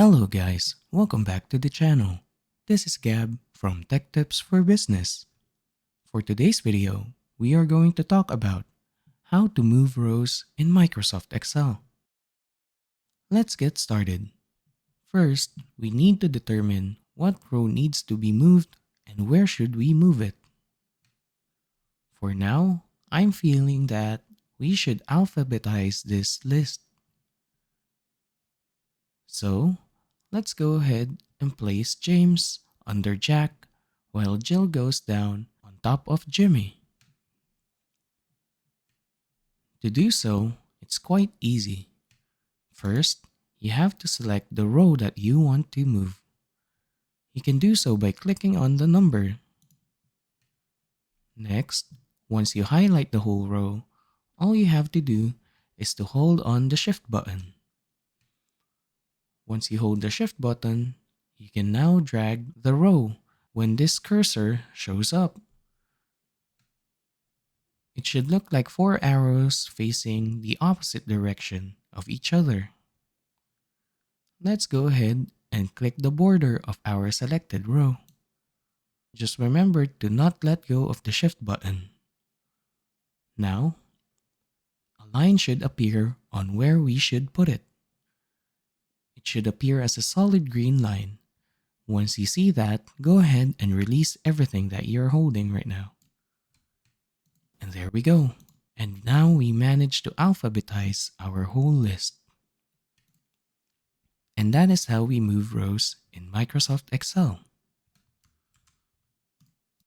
Hello guys, welcome back to the channel. This is Gab from Tech Tips for Business. For today's video, we are going to talk about how to move rows in Microsoft Excel. Let's get started. First, we need to determine what row needs to be moved and where should we move it. For now, I'm feeling that we should alphabetize this list. So, let's go ahead and place James under Jack while Jill goes down on top of Jimmy. To do so, it's quite easy. First, you have to select the row that you want to move. You can do so by clicking on the number. Next, once you highlight the whole row, all you have to do is to hold on the Shift button. Once you hold the Shift button, you can now drag the row when this cursor shows up. It should look like 4 arrows facing the opposite direction of each other. Let's go ahead and click the border of our selected row. Just remember to not let go of the Shift button. Now, a line should appear on where we should put it. It should appear as a solid green line. Once you see that, go ahead and release everything that you're holding right now. And there we go. And now we managed to alphabetize our whole list. And that is how we move rows in Microsoft Excel.